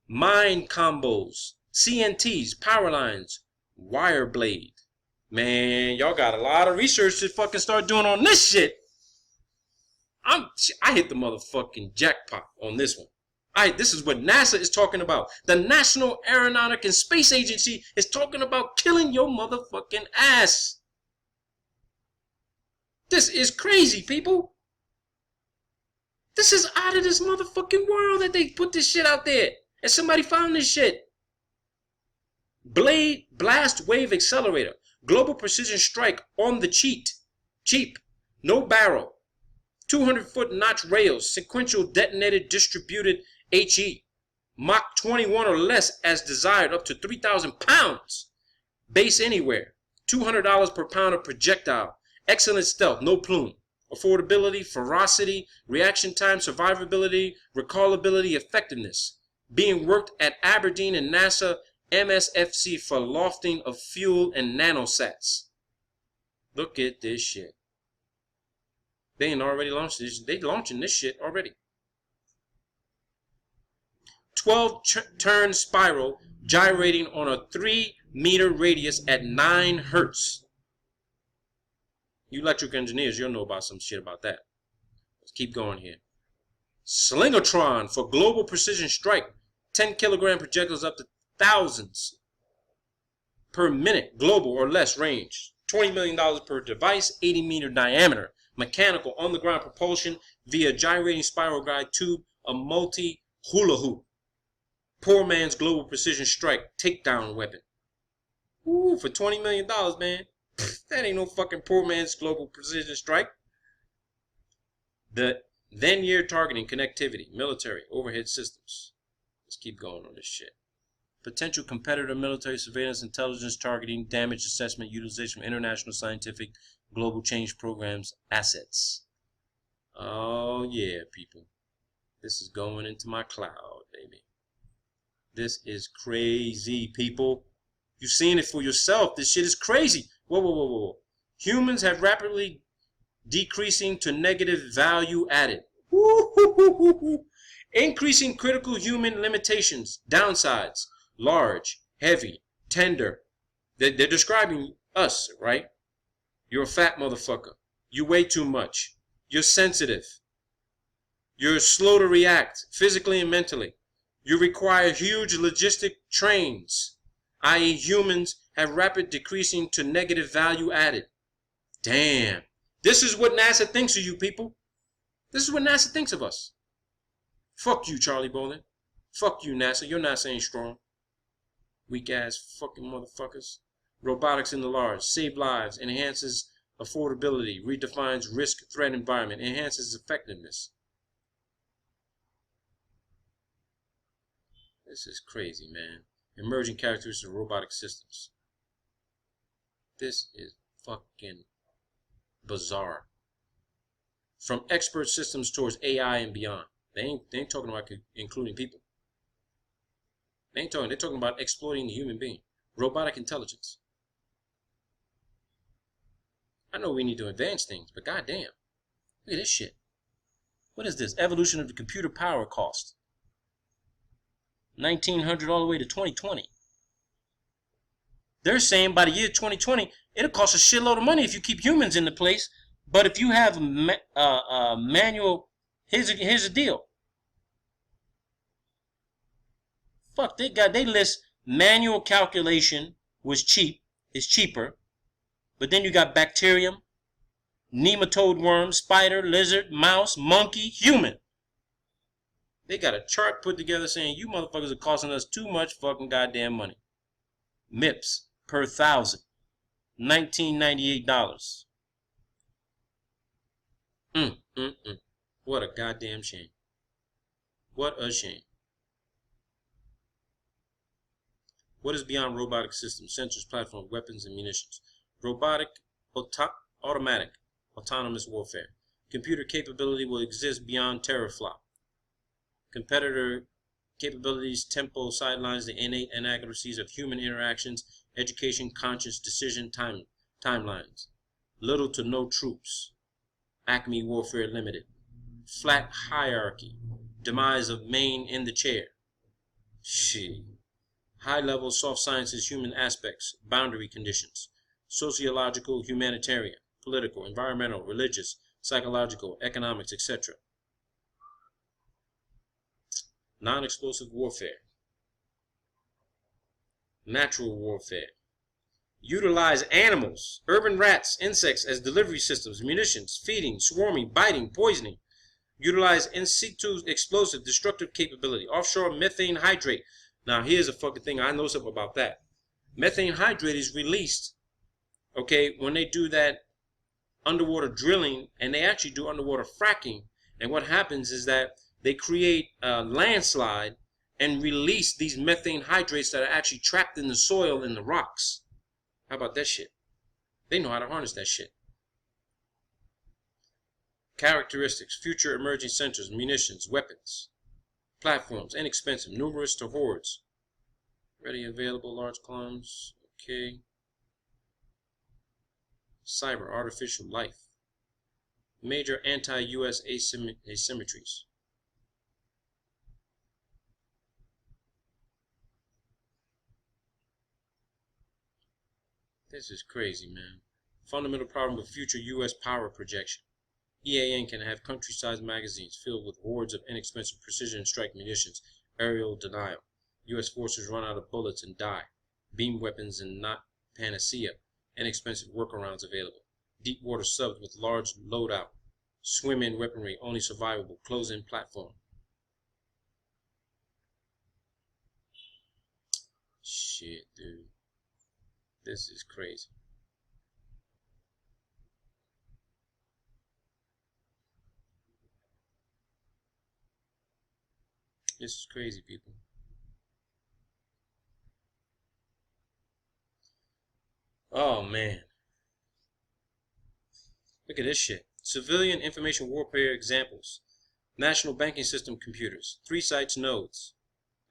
mind combos, CNTs, power lines, wire blade. Man, y'all got a lot of research to fucking start doing on this shit. I hit the motherfucking jackpot on this one. This is what NASA is talking about. The National Aeronautic and Space Agency is talking about killing your motherfucking ass. This is crazy, people. This is out of this motherfucking world that they put this shit out there. And somebody found this shit. Blast Wave Accelerator. Global Precision Strike on the cheap. No barrel. 200-foot notch rails. Sequential detonated distributed HE. Mach 21 or less as desired, up to 3,000 pounds. Base anywhere. $200 per pound of projectile. Excellent stealth, no plume. Affordability, ferocity, reaction time, survivability, recallability, effectiveness. Being worked at Aberdeen and NASA MSFC for lofting of fuel and nanosats. Look at this shit. They ain't already launched this. They launching this shit already. 12-turn spiral gyrating on a 3-meter radius at 9 hertz. You electrical engineers, you'll know about some shit about that. Let's keep going here. Slingertron for global precision strike. 10-kilogram projectiles up to thousands per minute, global or less range. $20 million per device, 80-meter diameter. Mechanical on-the-ground propulsion via gyrating spiral guide tube, a multi-hula hoop. Poor man's global precision strike takedown weapon. Ooh, for $20 million, man. That ain't no fucking poor man's global precision strike. The then-year targeting, connectivity, military, overhead systems. Let's keep going on this shit. Potential competitor, military surveillance, intelligence, targeting, damage assessment, utilization of international scientific, global change programs, assets. Oh yeah, people. This is going into my cloud, baby. This is crazy, people. You've seen it for yourself. This shit is crazy. Whoa. Humans have rapidly decreasing to negative value added. Increasing critical human limitations, downsides, large, heavy, tender. They're describing us, right? You're a fat motherfucker. You weigh too much. You're sensitive. You're slow to react, physically and mentally. You require huge logistic trains, i.e. humans have rapid decreasing to negative value added. Damn. This is what NASA thinks of you people. This is what NASA thinks of us. Fuck you, Charlie Bolin. Fuck you, NASA. Your NASA ain't strong. Weak ass fucking motherfuckers. Robotics in the large. Save lives. Enhances affordability. Redefines risk threat environment. Enhances effectiveness. This is crazy, man. Emerging characteristics of robotic systems. This is fucking bizarre. From expert systems towards AI and beyond. They ain't talking about including people. They're talking about exploiting the human being. Robotic intelligence. I know we need to advance things, but goddamn. Look at this shit. What is this? Evolution of the computer power cost. 1900 all the way to 2020. They're saying by the year 2020, it'll cost a shitload of money if you keep humans in the place. But if you have a manual, here's a deal. Fuck, they list manual calculation is cheaper. But then you got bacterium, nematode worm, spider, lizard, mouse, monkey, human. They got a chart put together saying you motherfuckers are costing us too much fucking goddamn money. MIPS per 1,000, $1998. What a goddamn shame. What a shame. What is beyond robotic systems, sensors, platforms, weapons, and munitions? Robotic, automatic, autonomous warfare. Computer capability will exist beyond teraflop. Competitor capabilities, tempo, sidelines, the innate inaccuracies of human interactions, education, conscious decision, timelines. Little to no troops. Acme Warfare Limited. Flat hierarchy. Demise of main in the chair. Shit. High level soft sciences, human aspects, boundary conditions. Sociological, humanitarian, political, environmental, religious, psychological, economics, etc. Non-explosive warfare. Natural warfare. Utilize animals, urban rats, insects as delivery systems, munitions, feeding, swarming, biting, poisoning. Utilize in situ explosive destructive capability. Offshore methane hydrate. Now here's a fucking thing. I know something about that. Methane hydrate is released, okay, when they do that underwater drilling, and they actually do underwater fracking. And what happens is that they create a landslide and release these methane hydrates that are actually trapped in the soil and the rocks. How about that shit? They know how to harness that shit. Characteristics, future emerging sensors, munitions, weapons, platforms, inexpensive, numerous to hordes. Ready, available, large columns, okay. Cyber, artificial life. Major anti-US asymmetries. This is crazy, man. Fundamental problem with future U.S. power projection. EAN can have country-sized magazines filled with hordes of inexpensive precision strike munitions. Aerial denial. U.S. forces run out of bullets and die. Beam weapons and not panacea. Inexpensive workarounds available. Deep water subs with large loadout. Swim-in weaponry only survivable. Close-in platform. Shit, dude. This is crazy. This is crazy, people. Oh, man. Look at this shit. Civilian information warfare examples. National banking system computers. 3 sites nodes.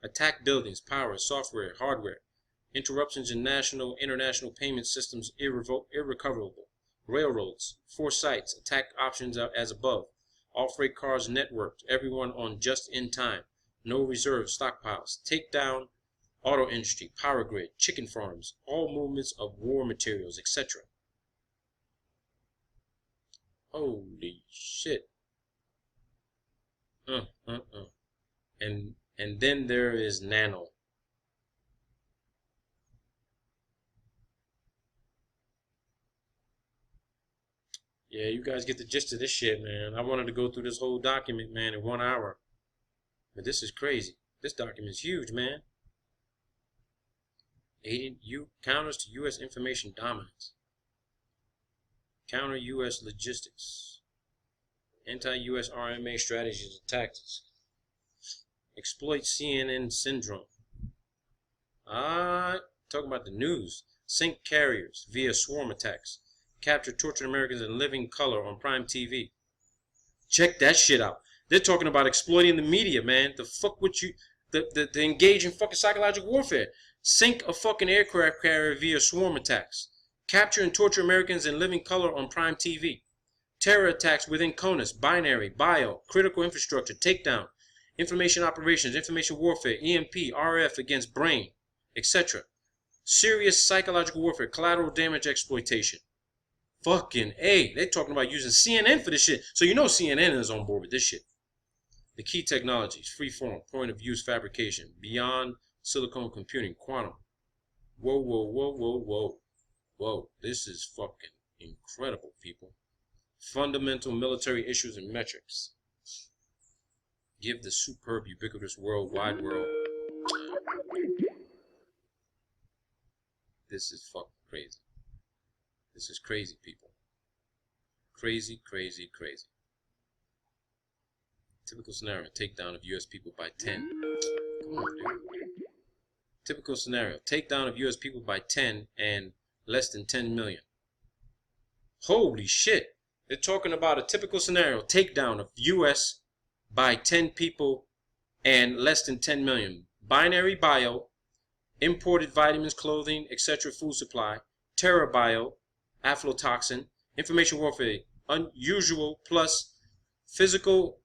Attack buildings, power, software, hardware. Interruptions in national, international payment systems irrecoverable. Railroads. 4 sites. Attack options are as above. All freight cars networked. Everyone on just in time. No reserve stockpiles. Take down auto industry, power grid, chicken farms, all movements of war materials, etc. Holy shit. And then there is nano. Yeah, you guys get the gist of this shit, man. I wanted to go through this whole document, man, in 1 hour. But this is crazy. This document is huge, man. Counters to U.S. information dominance. Counter U.S. logistics. Anti-U.S. RMA strategies and tactics. Exploit CNN syndrome. Talking about the news. Sink carriers via swarm attacks. Capture tortured Americans in living color on Prime TV. Check that shit out. They're talking about exploiting the media, man. The fuck with you, the engage in fucking psychological warfare. Sink a fucking aircraft carrier via swarm attacks. Capture and torture Americans in living color on Prime TV. Terror attacks within CONUS, binary, bio, critical infrastructure, takedown, information operations, information warfare, EMP, RF against brain, etc. Serious psychological warfare, collateral damage exploitation. Fucking A. They're talking about using CNN for this shit. So you know CNN is on board with this shit. The key technologies, freeform, point of use fabrication, beyond silicon computing, quantum. Whoa. Whoa. This is fucking incredible, people. fundamental military issues and metrics. Give the superb, ubiquitous world. This is fucking crazy. This is crazy, people. Crazy. Typical scenario, takedown of U.S. people by 10. Come on, dude. Typical scenario, takedown of U.S. people by 10 and less than 10 million. Holy shit. They're talking about a typical scenario, takedown of U.S. by 10 people and less than 10 million. Binary bio, imported vitamins, clothing, etc. food supply, terror bio, aflatoxin, information warfare, unusual plus physical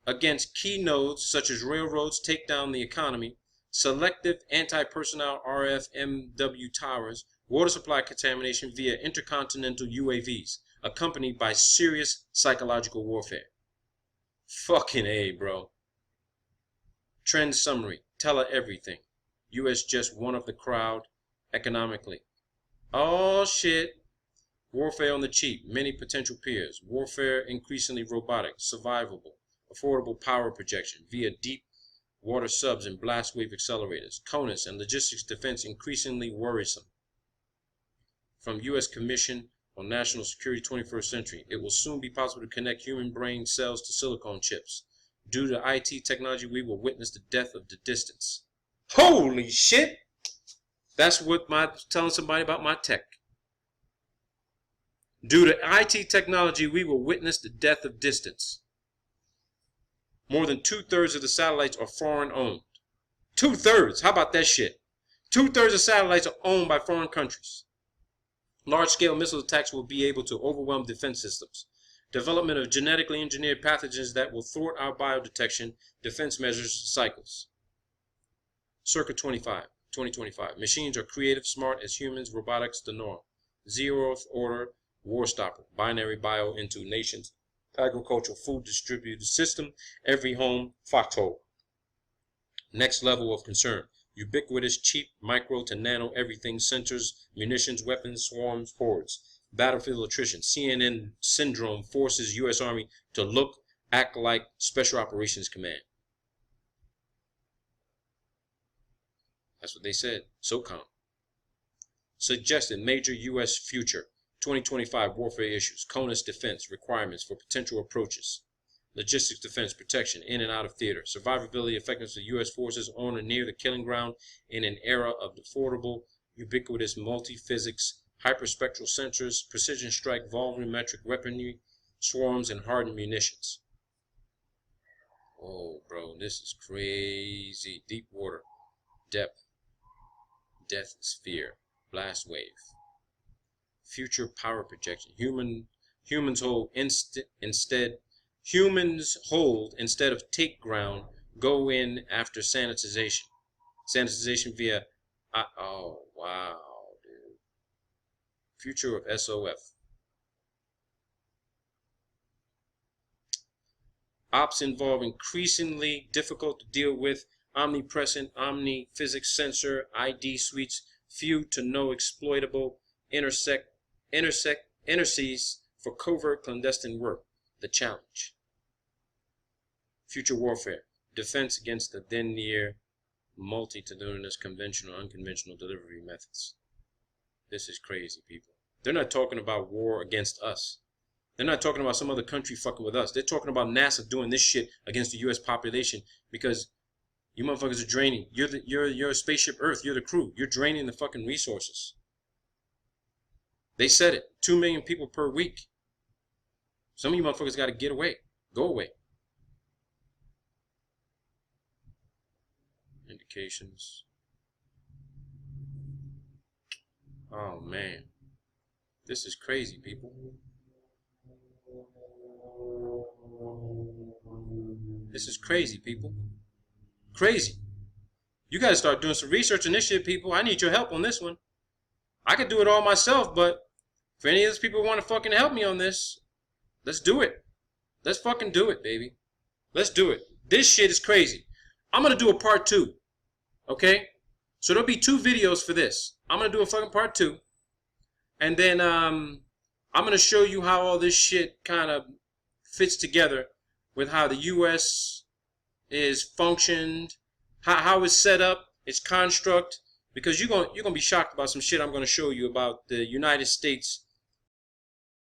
against key nodes such as railroads, take down the economy, selective anti-personnel RFMW towers, water supply contamination via intercontinental UAVs, accompanied by serious psychological warfare. Fucking A, bro. Trend summary. Tell her everything. U.S. just one of the crowd economically. Oh shit. Warfare on the cheap. Many potential peers. Warfare increasingly robotic, survivable, affordable power projection via deep water subs and blast wave accelerators. CONUS and logistics defense increasingly worrisome. From U.S. Commission on National Security 21st Century, it will soon be possible to connect human brain cells to silicone chips. Due to IT technology, we will witness the death of the distance. Holy shit! That's what telling somebody about my tech. Due to IT technology, we will witness the death of distance. More than 2/3 of the satellites are foreign owned. 2/3! How about that shit? 2/3 of satellites are owned by foreign countries. Large-scale missile attacks will be able to overwhelm defense systems. Development of genetically engineered pathogens that will thwart our biodetection defense measures cycles. Circa 2025. Machines are creative, smart as humans, robotics the norm. Zeroth order, war stopper, binary bio into nations, agricultural food distributed system, every home, foxhole. Next level of concern. Ubiquitous, cheap, micro to nano everything, sensors, munitions, weapons, swarms, hordes. Battlefield attrition, CNN syndrome forces U.S. Army to look, act like Special Operations Command. That's what they said. SOCOM. Suggested major U.S. future 2025 warfare issues. CONUS defense requirements for potential approaches. Logistics defense protection in and out of theater. Survivability effectiveness of U.S. forces on or near the killing ground in an era of affordable, ubiquitous multi-physics, hyperspectral sensors, precision strike, volumetric weaponry, swarms, and hardened munitions. Oh, bro, this is crazy. Deep water, depth, death is fear, blast wave. Future power projection. Humans hold instead of take ground, go in after sanitization. Sanitization via, oh wow, dude. Future of SOF. Ops involve increasingly difficult to deal with, omnipresent, omni-physics sensor, ID suites, few to no exploitable, interstices for covert clandestine work. The challenge. Future warfare. Defense against the then near multitudinous conventional unconventional delivery methods. This is crazy, people. They're not talking about war against us. They're not talking about some other country fucking with us. They're talking about NASA doing this shit against the U.S. population because you motherfuckers are draining. You're spaceship Earth. You're the crew. You're draining the fucking resources. They said it. 2 million people per week. Some of you motherfuckers got to get away. Go away. Indications. Oh, man. This is crazy, people. This is crazy, people. Crazy. You got to start doing some research on this shit, people. I need your help on this one. I could do it all myself, but if any of those people want to fucking help me on this, let's do it. Let's fucking do it, baby. Let's do it. This shit is crazy. I'm going to do a part 2. Okay? So there'll be 2 videos for this. I'm going to do a fucking part 2. And then I'm going to show you how all this shit kind of fits together with how the U.S. is functioned, how it's set up, its construct, because you're gonna be shocked about some shit I'm gonna show you about the United States